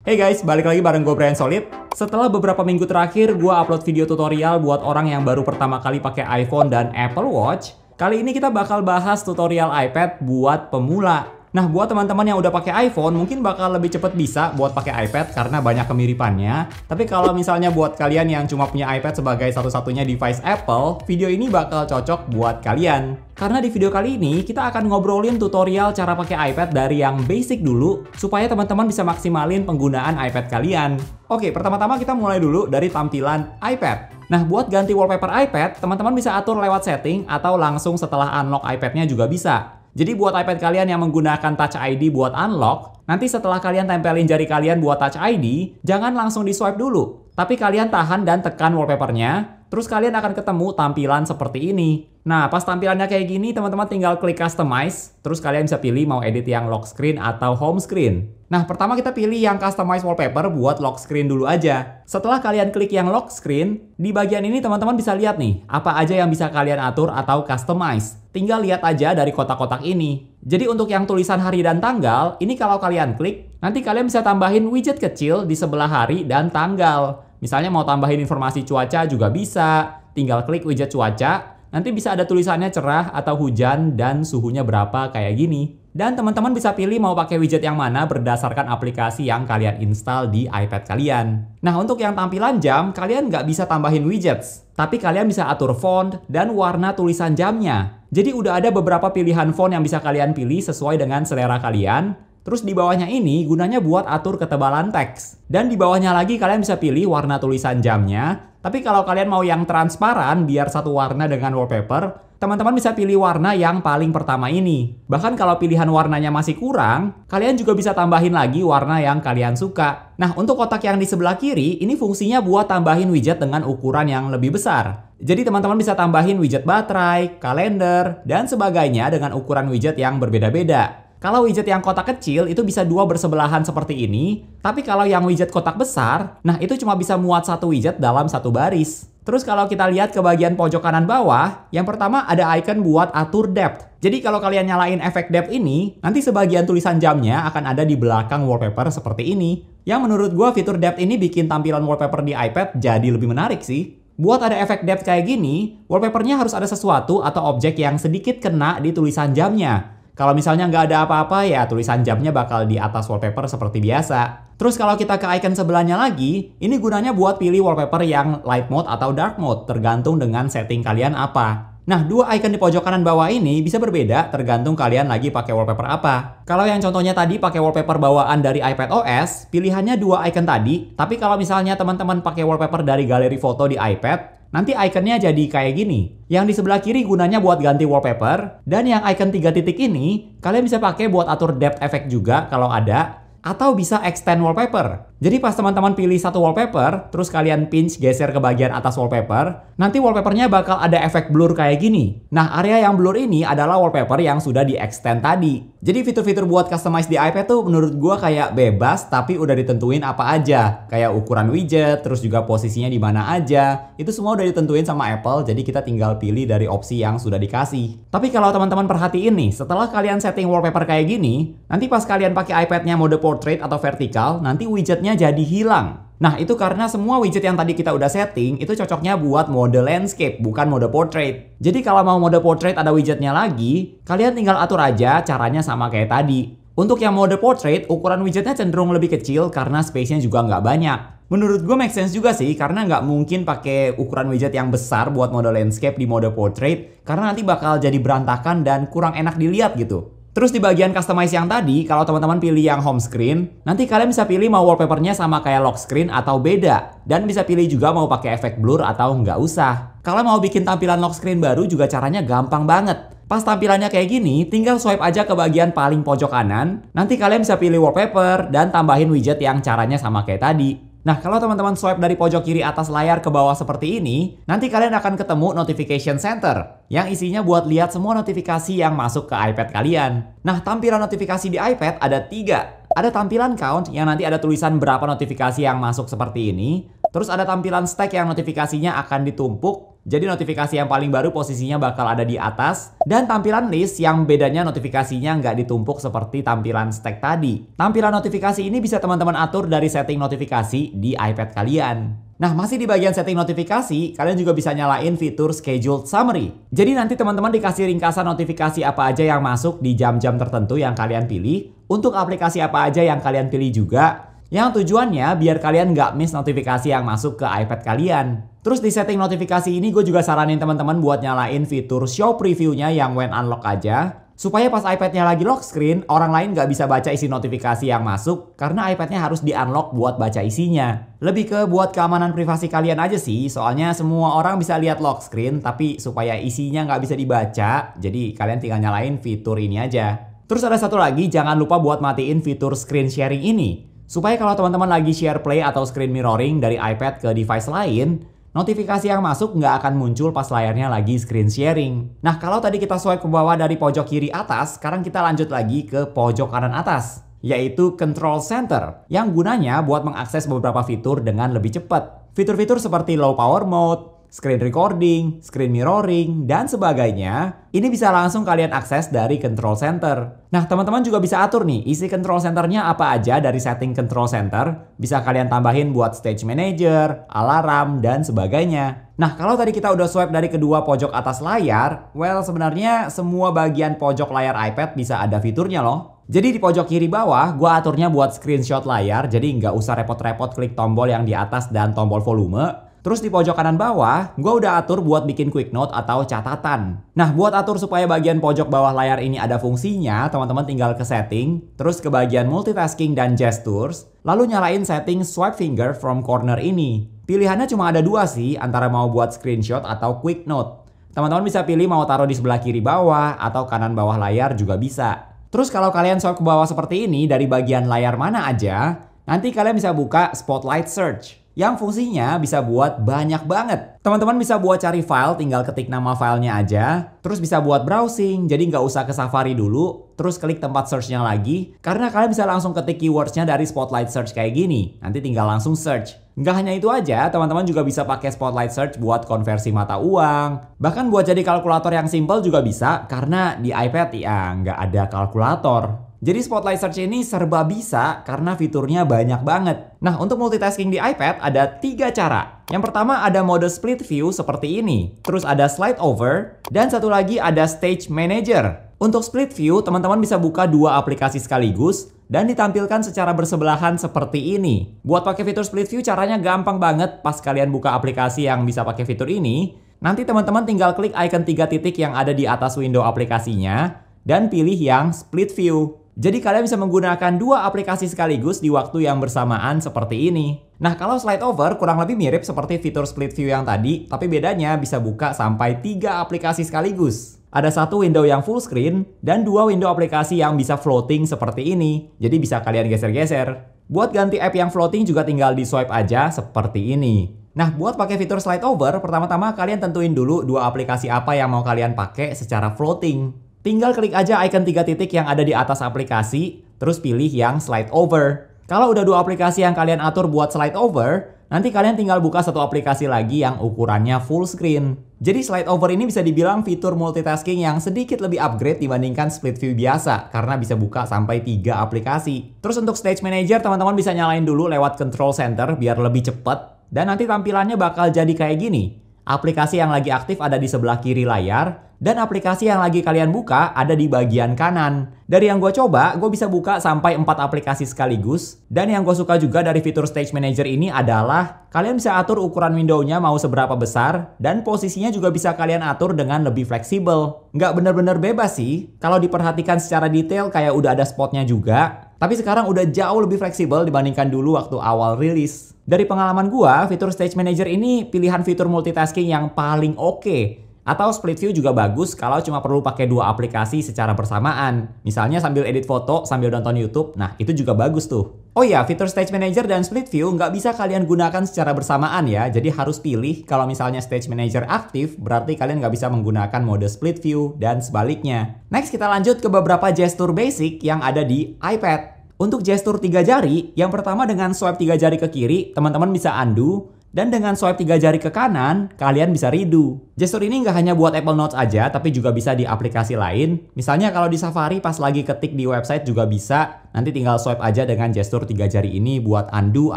Hey guys, balik lagi bareng gue Brian Solid. Setelah beberapa minggu terakhir gue upload video tutorial buat orang yang baru pertama kali pakai iPhone dan Apple Watch, kali ini kita bakal bahas tutorial iPad buat pemula. Nah, buat teman-teman yang udah pakai iPhone, mungkin bakal lebih cepet bisa buat pakai iPad karena banyak kemiripannya. Tapi kalau misalnya buat kalian yang cuma punya iPad sebagai satu-satunya device Apple, video ini bakal cocok buat kalian. Karena di video kali ini, kita akan ngobrolin tutorial cara pakai iPad dari yang basic dulu, supaya teman-teman bisa maksimalin penggunaan iPad kalian. Oke, pertama-tama kita mulai dulu dari tampilan iPad. Nah, buat ganti wallpaper iPad, teman-teman bisa atur lewat setting atau langsung setelah unlock iPad-nya juga bisa. Jadi buat iPad kalian yang menggunakan Touch ID buat unlock, nanti setelah kalian tempelin jari kalian buat Touch ID, jangan langsung di swipe dulu. Tapi kalian tahan dan tekan wallpapernya, terus kalian akan ketemu tampilan seperti ini. Nah, pas tampilannya kayak gini, teman-teman tinggal klik Customize, terus kalian bisa pilih mau edit yang lock screen atau home screen. Nah, pertama kita pilih yang Customize Wallpaper buat lock screen dulu aja. Setelah kalian klik yang lock screen, di bagian ini teman-teman bisa lihat nih, apa aja yang bisa kalian atur atau customize. Tinggal lihat aja dari kotak-kotak ini. Jadi untuk yang tulisan hari dan tanggal, ini kalau kalian klik, nanti kalian bisa tambahin widget kecil di sebelah hari dan tanggal. Misalnya mau tambahin informasi cuaca juga bisa, tinggal klik widget cuaca, nanti bisa ada tulisannya cerah atau hujan dan suhunya berapa kayak gini. Dan teman-teman bisa pilih mau pakai widget yang mana berdasarkan aplikasi yang kalian install di iPad kalian. Nah, untuk yang tampilan jam, kalian nggak bisa tambahin widgets. Tapi kalian bisa atur font dan warna tulisan jamnya. Jadi udah ada beberapa pilihan font yang bisa kalian pilih sesuai dengan selera kalian. Terus di bawahnya ini gunanya buat atur ketebalan teks. Dan di bawahnya lagi kalian bisa pilih warna tulisan jamnya. Tapi kalau kalian mau yang transparan biar satu warna dengan wallpaper, teman-teman bisa pilih warna yang paling pertama ini. Bahkan kalau pilihan warnanya masih kurang, kalian juga bisa tambahin lagi warna yang kalian suka. Nah, untuk kotak yang di sebelah kiri, ini fungsinya buat tambahin widget dengan ukuran yang lebih besar. Jadi teman-teman bisa tambahin widget baterai, kalender, dan sebagainya dengan ukuran widget yang berbeda-beda. Kalau widget yang kotak kecil itu bisa dua bersebelahan seperti ini, tapi kalau yang widget kotak besar, nah itu cuma bisa muat satu widget dalam satu baris. Terus kalau kita lihat ke bagian pojok kanan bawah, yang pertama ada icon buat atur depth. Jadi kalau kalian nyalain efek depth ini, nanti sebagian tulisan jamnya akan ada di belakang wallpaper seperti ini. Yang menurut gua fitur depth ini bikin tampilan wallpaper di iPad jadi lebih menarik sih. Buat ada efek depth kayak gini, wallpapernya harus ada sesuatu atau objek yang sedikit kena di tulisan jamnya. Kalau misalnya nggak ada apa-apa, ya tulisan jamnya bakal di atas wallpaper seperti biasa. Terus kalau kita ke icon sebelahnya lagi, ini gunanya buat pilih wallpaper yang light mode atau dark mode, tergantung dengan setting kalian apa. Nah, dua icon di pojok kanan bawah ini bisa berbeda tergantung kalian lagi pakai wallpaper apa. Kalau yang contohnya tadi pakai wallpaper bawaan dari iPad OS, pilihannya dua icon tadi. Tapi kalau misalnya teman-teman pakai wallpaper dari galeri foto di iPad, nanti ikonnya jadi kayak gini. Yang di sebelah kiri gunanya buat ganti wallpaper. Dan yang icon 3 titik ini, kalian bisa pakai buat atur depth effect juga kalau ada. Atau bisa extend wallpaper. Jadi pas teman-teman pilih satu wallpaper, terus kalian pinch geser ke bagian atas wallpaper, nanti wallpapernya bakal ada efek blur kayak gini. Nah, area yang blur ini adalah wallpaper yang sudah di-extend tadi. Jadi fitur-fitur buat customize di iPad tuh menurut gua kayak bebas, tapi udah ditentuin apa aja. Kayak ukuran widget, terus juga posisinya di mana aja. Itu semua udah ditentuin sama Apple, jadi kita tinggal pilih dari opsi yang sudah dikasih. Tapi kalau teman-teman perhatiin nih, setelah kalian setting wallpaper kayak gini, nanti pas kalian pakai iPad-nya mode portrait atau vertikal, nanti widgetnya jadi hilang. Nah, itu karena semua widget yang tadi kita udah setting itu cocoknya buat mode landscape, bukan mode portrait. Jadi kalau mau mode portrait ada widgetnya lagi, kalian tinggal atur aja, caranya sama kayak tadi. Untuk yang mode portrait, ukuran widgetnya cenderung lebih kecil karena space-nya juga nggak banyak. Menurut gue make sense juga sih, karena nggak mungkin pakai ukuran widget yang besar buat mode landscape di mode portrait, karena nanti bakal jadi berantakan dan kurang enak dilihat gitu. Terus di bagian customize yang tadi, kalau teman-teman pilih yang home screen, nanti kalian bisa pilih mau wallpapernya sama kayak lock screen atau beda. Dan bisa pilih juga mau pakai efek blur atau nggak usah. Kalau mau bikin tampilan lock screen baru juga caranya gampang banget. Pas tampilannya kayak gini, tinggal swipe aja ke bagian paling pojok kanan. Nanti kalian bisa pilih wallpaper dan tambahin widget yang caranya sama kayak tadi. Nah, kalau teman-teman swipe dari pojok kiri atas layar ke bawah seperti ini, nanti kalian akan ketemu notification center yang isinya buat lihat semua notifikasi yang masuk ke iPad kalian. Nah, tampilan notifikasi di iPad ada 3. Ada tampilan count yang nanti ada tulisan berapa notifikasi yang masuk seperti ini. Terus ada tampilan stack yang notifikasinya akan ditumpuk. Jadi notifikasi yang paling baru posisinya bakal ada di atas. Dan tampilan list yang bedanya notifikasinya nggak ditumpuk seperti tampilan stack tadi. Tampilan notifikasi ini bisa teman-teman atur dari setting notifikasi di iPad kalian. Nah, masih di bagian setting notifikasi, kalian juga bisa nyalain fitur Scheduled Summary. Jadi nanti teman-teman dikasih ringkasan notifikasi apa aja yang masuk di jam-jam tertentu yang kalian pilih, untuk aplikasi apa aja yang kalian pilih juga, yang tujuannya biar kalian nggak miss notifikasi yang masuk ke iPad kalian. Terus di setting notifikasi ini gue juga saranin teman-teman buat nyalain fitur Show Preview-nya yang when unlock aja, supaya pas iPad-nya lagi lock screen, orang lain nggak bisa baca isi notifikasi yang masuk karena iPad-nya harus di-unlock buat baca isinya. Lebih ke buat keamanan privasi kalian aja sih, soalnya semua orang bisa lihat lock screen, tapi supaya isinya nggak bisa dibaca, jadi kalian tinggal nyalain fitur ini aja. Terus ada satu lagi, jangan lupa buat matiin fitur screen sharing ini, supaya kalau teman-teman lagi share play atau screen mirroring dari iPad ke device lain, notifikasi yang masuk nggak akan muncul pas layarnya lagi screen sharing. Nah, kalau tadi kita swipe ke bawah dari pojok kiri atas, sekarang kita lanjut lagi ke pojok kanan atas, yaitu Control Center, yang gunanya buat mengakses beberapa fitur dengan lebih cepat. Fitur-fitur seperti Low Power Mode, screen recording, screen mirroring, dan sebagainya, ini bisa langsung kalian akses dari Control Center. Nah, teman-teman juga bisa atur nih, isi Control Centernya apa aja dari setting Control Center. Bisa kalian tambahin buat Stage Manager, alarm, dan sebagainya. Nah, kalau tadi kita udah swipe dari kedua pojok atas layar, well, sebenarnya semua bagian pojok layar iPad bisa ada fiturnya loh. Jadi di pojok kiri bawah, gua aturnya buat screenshot layar, jadi nggak usah repot-repot klik tombol yang di atas dan tombol volume. Terus di pojok kanan bawah, gue udah atur buat bikin quick note atau catatan. Nah, buat atur supaya bagian pojok bawah layar ini ada fungsinya, teman-teman tinggal ke setting, terus ke bagian multitasking dan gestures, lalu nyalain setting swipe finger from corner ini. Pilihannya cuma ada dua sih, antara mau buat screenshot atau quick note. Teman-teman bisa pilih mau taruh di sebelah kiri bawah atau kanan bawah layar juga bisa. Terus kalau kalian swipe ke bawah seperti ini dari bagian layar mana aja, nanti kalian bisa buka Spotlight Search, yang fungsinya bisa buat banyak banget. Teman-teman bisa buat cari file, tinggal ketik nama filenya aja. Terus bisa buat browsing, jadi nggak usah ke Safari dulu. Terus klik tempat search-nya lagi, karena kalian bisa langsung ketik keywords-nya dari Spotlight Search kayak gini. Nanti tinggal langsung search. Nggak hanya itu aja, teman-teman juga bisa pakai Spotlight Search buat konversi mata uang. Bahkan buat jadi kalkulator yang simple juga bisa, karena di iPad ya nggak ada kalkulator. Jadi Spotlight Search ini serba bisa karena fiturnya banyak banget. Nah, untuk multitasking di iPad ada 3 cara. Yang pertama ada mode split view seperti ini. Terus ada slide over. Dan satu lagi ada stage manager. Untuk split view, teman-teman bisa buka 2 aplikasi sekaligus dan ditampilkan secara bersebelahan seperti ini. Buat pakai fitur split view caranya gampang banget. Pas kalian buka aplikasi yang bisa pakai fitur ini, nanti teman-teman tinggal klik icon 3 titik yang ada di atas window aplikasinya dan pilih yang split view. Jadi kalian bisa menggunakan 2 aplikasi sekaligus di waktu yang bersamaan seperti ini. Nah, kalau slide over kurang lebih mirip seperti fitur split view yang tadi, tapi bedanya bisa buka sampai 3 aplikasi sekaligus. Ada 1 window yang full screen dan 2 window aplikasi yang bisa floating seperti ini. Jadi bisa kalian geser-geser. Buat ganti app yang floating juga tinggal di swipe aja seperti ini. Nah, buat pakai fitur slide over, pertama-tama kalian tentuin dulu 2 aplikasi apa yang mau kalian pakai secara floating. Tinggal klik aja icon 3 titik yang ada di atas aplikasi, terus pilih yang slide over. Kalau udah 2 aplikasi yang kalian atur buat slide over, nanti kalian tinggal buka 1 aplikasi lagi yang ukurannya full screen. Jadi slide over ini bisa dibilang fitur multitasking yang sedikit lebih upgrade dibandingkan split view biasa, karena bisa buka sampai 3 aplikasi. Terus untuk stage manager, teman-teman bisa nyalain dulu lewat control center biar lebih cepet, dan nanti tampilannya bakal jadi kayak gini. Aplikasi yang lagi aktif ada di sebelah kiri layar, dan aplikasi yang lagi kalian buka ada di bagian kanan. Dari yang gue coba, gue bisa buka sampai 4 aplikasi sekaligus. Dan yang gue suka juga dari fitur Stage Manager ini adalah kalian bisa atur ukuran window-nya mau seberapa besar, dan posisinya juga bisa kalian atur dengan lebih fleksibel. Nggak bener-bener bebas sih, kalau diperhatikan secara detail kayak udah ada spotnya juga. Tapi sekarang udah jauh lebih fleksibel dibandingkan dulu waktu awal rilis. Dari pengalaman gua, fitur Stage Manager ini pilihan fitur multitasking yang paling oke. Atau split view juga bagus kalau cuma perlu pakai 2 aplikasi secara bersamaan. Misalnya sambil edit foto, sambil nonton YouTube, nah itu juga bagus tuh. Oh iya, fitur Stage Manager dan split view nggak bisa kalian gunakan secara bersamaan ya. Jadi harus pilih kalau misalnya Stage Manager aktif, berarti kalian nggak bisa menggunakan mode split view dan sebaliknya. Next kita lanjut ke beberapa gestur basic yang ada di iPad. Untuk gestur 3 jari, yang pertama dengan swipe 3 jari ke kiri, teman-teman bisa undo. Dan dengan swipe 3 jari ke kanan, kalian bisa redo. Gestur ini nggak hanya buat Apple Notes aja, tapi juga bisa di aplikasi lain. Misalnya kalau di Safari pas lagi ketik di website juga bisa. Nanti tinggal swipe aja dengan gestur 3 jari ini buat undo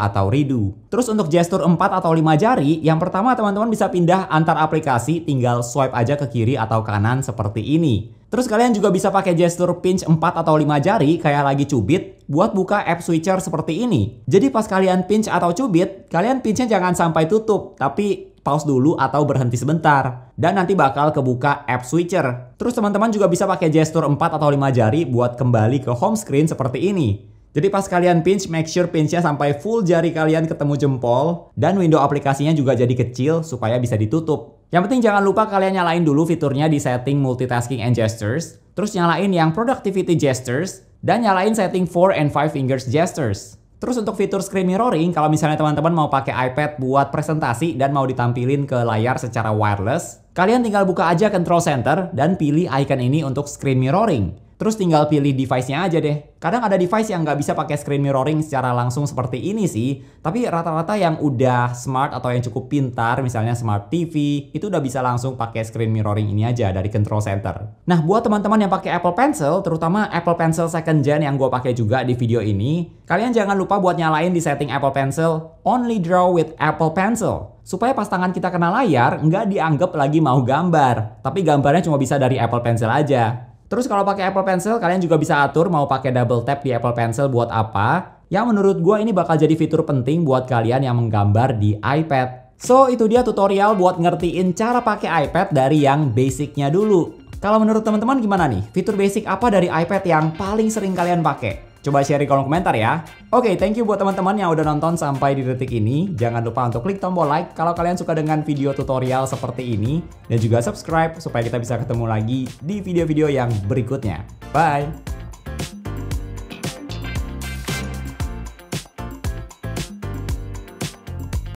atau redo. Terus untuk gestur 4 atau 5 jari, yang pertama teman-teman bisa pindah antar aplikasi, tinggal swipe aja ke kiri atau kanan seperti ini. Terus kalian juga bisa pakai gestur pinch 4 atau 5 jari kayak lagi cubit buat buka app switcher seperti ini. Jadi pas kalian pinch atau cubit, kalian pinchnya jangan sampai tutup, tapi pause dulu atau berhenti sebentar. Dan nanti bakal kebuka app switcher. Terus teman-teman juga bisa pakai gestur 4 atau 5 jari buat kembali ke home screen seperti ini. Jadi pas kalian pinch, make sure pinchnya sampai full jari kalian ketemu jempol. Dan window aplikasinya juga jadi kecil supaya bisa ditutup. Yang penting jangan lupa kalian nyalain dulu fiturnya di setting multitasking and gestures. Terus nyalain yang productivity gestures. Dan nyalain setting 4 and 5 fingers gestures. Terus untuk fitur screen mirroring, kalau misalnya teman-teman mau pakai iPad buat presentasi dan mau ditampilin ke layar secara wireless, kalian tinggal buka aja Control Center dan pilih icon ini untuk screen mirroring. Terus tinggal pilih device-nya aja deh. Kadang ada device yang nggak bisa pakai screen mirroring secara langsung seperti ini sih. Tapi rata-rata yang udah smart atau yang cukup pintar, misalnya smart TV, itu udah bisa langsung pakai screen mirroring ini aja dari Control Center. Nah, buat teman-teman yang pakai Apple Pencil, terutama Apple Pencil 2nd Gen yang gue pakai juga di video ini, kalian jangan lupa buat nyalain di setting Apple Pencil, Only Draw with Apple Pencil. Supaya pas tangan kita kena layar, nggak dianggap lagi mau gambar. Tapi gambarnya cuma bisa dari Apple Pencil aja. Terus kalau pakai Apple Pencil, kalian juga bisa atur mau pakai double tap di Apple Pencil buat apa. Yang menurut gue ini bakal jadi fitur penting buat kalian yang menggambar di iPad. So, itu dia tutorial buat ngertiin cara pakai iPad dari yang basicnya dulu. Kalau menurut teman-teman gimana nih? Fitur basic apa dari iPad yang paling sering kalian pakai? Coba share di kolom komentar ya. Oke, thank you buat teman-teman yang udah nonton sampai di detik ini. Jangan lupa untuk klik tombol like kalau kalian suka dengan video tutorial seperti ini. Dan juga subscribe supaya kita bisa ketemu lagi di video-video yang berikutnya. Bye!